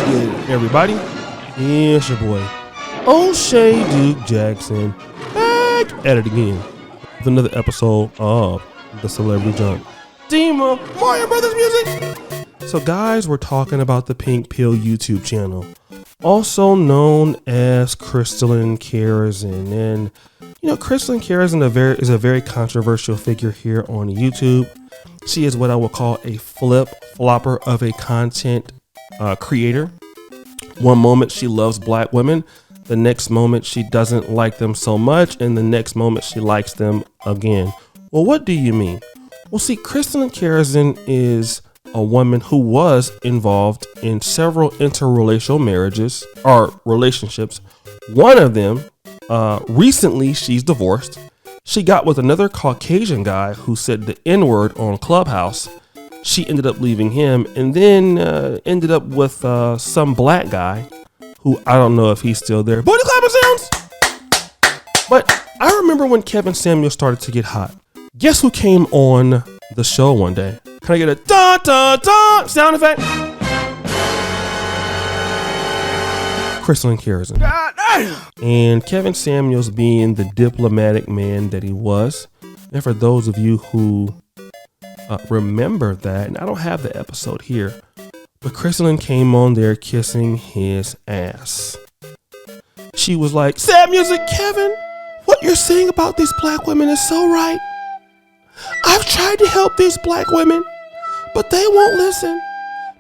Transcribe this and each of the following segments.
What's good, everybody? It's your boy, O'Shea Duke Jackson, back at it again with another episode of the Celebrity Junk Team of Mario Brothers Music. So, guys, we're talking about the Pink Pill YouTube channel, also known as Christelyn Karazin. And Christelyn Karazin is a very controversial figure here on YouTube. She is what I would call a flopper of a content creator. One moment she loves black women, the next moment she doesn't like them so much, and the next moment she likes them again. Well, what do you mean? Well, see, Christelyn Karazin is a woman who was involved in several interracial marriages or relationships. One of them, recently she's divorced. She got with another Caucasian guy who said the N-word on Clubhouse. She ended up leaving him and then ended up with some black guy who I don't know if he's still there. Booty clapping sounds! But I remember when Kevin Samuels started to get hot. Guess who came on the show one day? Can I get a da-da-da sound effect? Christelyn Karazin. And Kevin Samuels, being the diplomatic man that he was, and for those of you who remember that, and I don't have the episode here, but Christelyn came on there kissing his ass. She was like, Samuels and Kevin, what you're saying about these black women is so right. I've tried to help these black women, but they won't listen.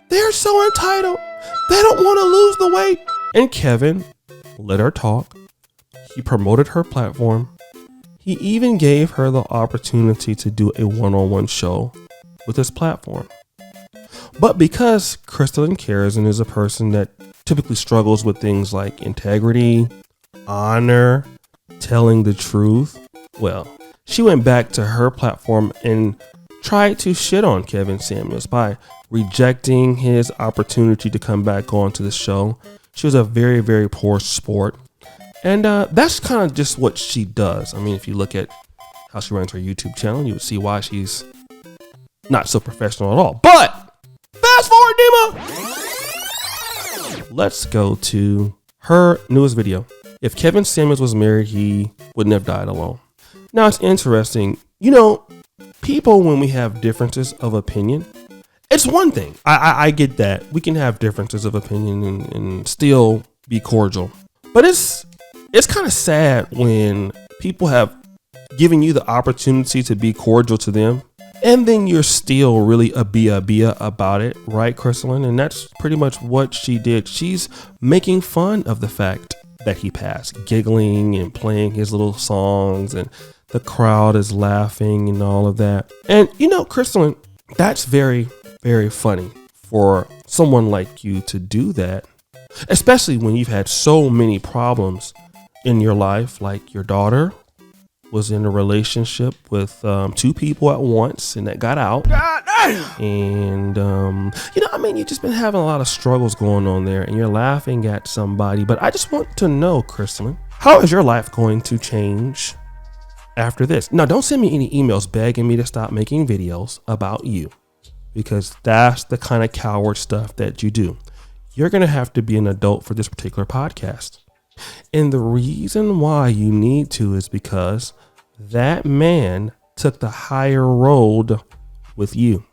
They're so entitled. They don't want to lose the weight. And Kevin let her talk. He promoted her platform. He even gave her the opportunity to do a one-on-one show with his platform. But because Christelyn Karazin is a person that typically struggles with things like integrity, honor, telling the truth, well, she went back to her platform and tried to shit on Kevin Samuels by rejecting his opportunity to come back onto the show. She was a very, very poor sport. And that's kind of just what she does. I mean, if you look at how she runs her YouTube channel, you would see why she's not so professional at all. But fast forward, Dima. Let's go to her newest video. If Kevin Samuels was married, he wouldn't have died alone. Now, it's interesting. People, when we have differences of opinion, it's one thing. I get that. We can have differences of opinion and still be cordial. But it's kind of sad when people have given you the opportunity to be cordial to them, and then you're still really a bia about it, right, Christelyn? And that's pretty much what she did. She's making fun of the fact that he passed, giggling and playing his little songs, and the crowd is laughing and all of that. And Christelyn, that's very, very funny for someone like you to do that, especially when you've had so many problems in your life, like your daughter was in a relationship with two people at once and that got out. And, you've just been having a lot of struggles going on there and you're laughing at somebody. But I just want to know, Christelyn, how is your life going to change after this? Now, don't send me any emails begging me to stop making videos about you, because that's the kind of coward stuff that you do. You're going to have to be an adult for this particular podcast. And the reason why you need to is because that man took the higher road with you.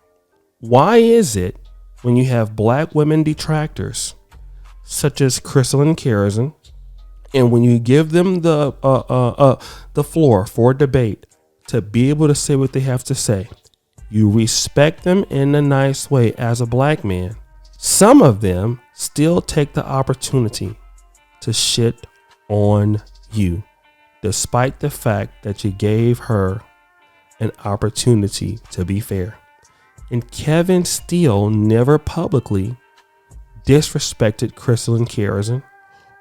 Why is it when you have black women detractors such as Christelyn Karazin, and when you give them the floor for debate to be able to say what they have to say, you respect them in a nice way as a black man, some of them still take the opportunity to shit on you, despite the fact that you gave her an opportunity to be fair. And Kevin still never publicly disrespected Christelyn Karazin,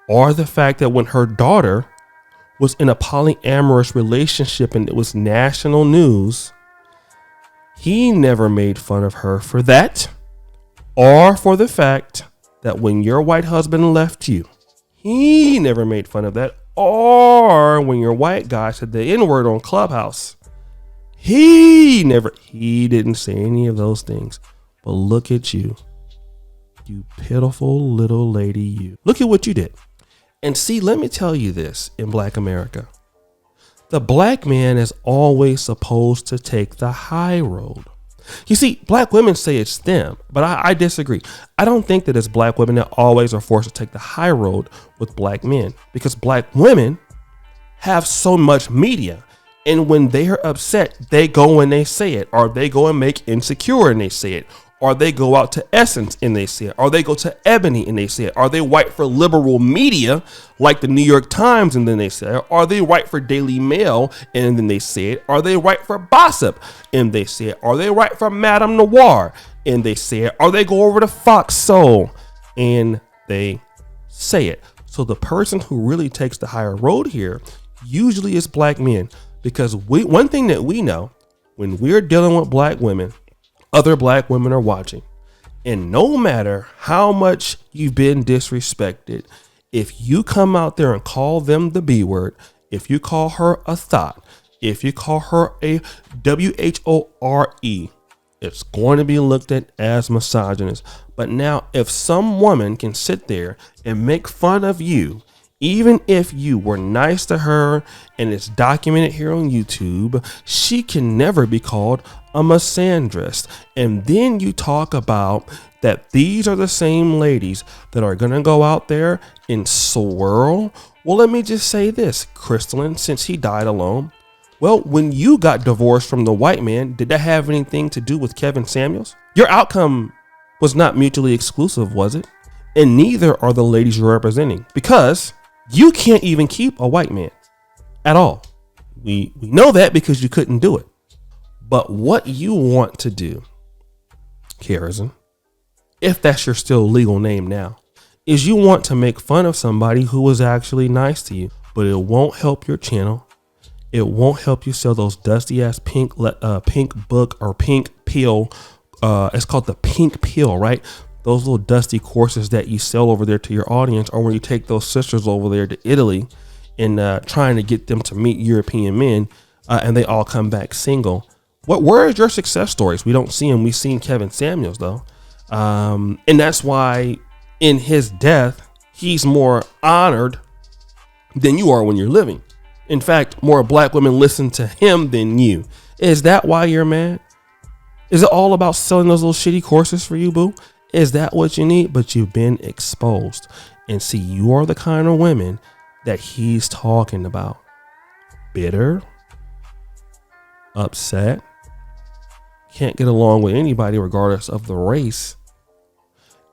or the fact that when her daughter was in a polyamorous relationship and it was national news, he never made fun of her for that, or for the fact that when your white husband left you, he never made fun of that, or when your white guy said the N-word on Clubhouse, he didn't say any of those things. But look at you. You pitiful little lady, you. Look at what you did. And see, let me tell you this in Black America. The black man is always supposed to take the high road. You see, black women say it's them, but I disagree. I don't think that it's black women that always are forced to take the high road with black men, because black women have so much media. And when they are upset, they go and they say it, or they go and make Insecure and they say it, or they go out to Essence and they say it, or they go to Ebony and they say it, or they write for liberal media like the New York Times and then they say it, or they write for Daily Mail and then they say it, or they write for Gossip and they say it, or they write for Madame Noir and they say it, or they go over to Fox Soul and they say it. So the person who really takes the higher road here usually is black men, because one thing that we know, when we're dealing with black women, other black women are watching. And no matter how much you've been disrespected, if you come out there and call them the B word, if you call her a thought, if you call her a WHORE, it's going to be looked at as misogynist. But now, if some woman can sit there and make fun of you, even if you were nice to her and it's documented here on YouTube, she can never be called a misandrist. And then you talk about that these are the same ladies that are going to go out there and swirl. Well, let me just say this, Christelyn, since he died alone. Well, when you got divorced from the white man, did that have anything to do with Kevin Samuels? Your outcome was not mutually exclusive, was it? And neither are the ladies you're representing, because you can't even keep a white man at all. We know that because you couldn't do it. But what you want to do, Karazin, if that's your still legal name now, is you want to make fun of somebody who was actually nice to you, but it won't help your channel. It won't help you sell those dusty ass pink book or pink pill. It's called the pink pill, right? Those little dusty courses that you sell over there to your audience, or when you take those sisters over there to Italy and trying to get them to meet European men and they all come back single. Where is your success stories? We don't see them. We've seen Kevin Samuels though. And that's why in his death, he's more honored than you are when you're living. In fact, more black women listen to him than you. Is that why you're mad? Is it all about selling those little shitty courses for you, boo? Is that what you need? But you've been exposed. And see, you are the kind of women that he's talking about. Bitter, upset, can't get along with anybody regardless of the race.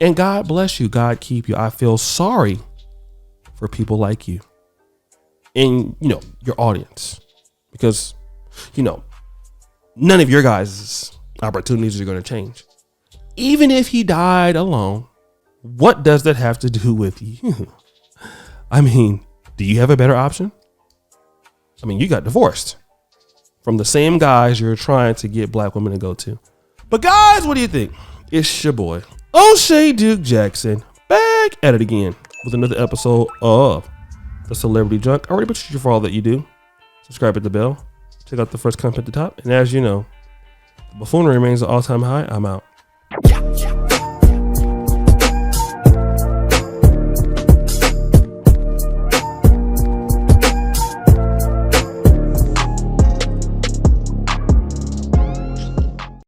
And God bless you. God keep you. I feel sorry for people like you and, your audience, because, none of your guys' opportunities are going to change. Even if he died alone, what does that have to do with you? I mean, do you have a better option? I mean, you got divorced from the same guys you're trying to get black women to go to. But guys, what do you think? It's your boy, O'Shea Duke Jackson, back at it again with another episode of The Celebrity Junk. I already appreciate you for all that you do. Subscribe, hit the bell, check out the first comment at the top. And as you know, the buffoonery remains an all-time high. I'm out.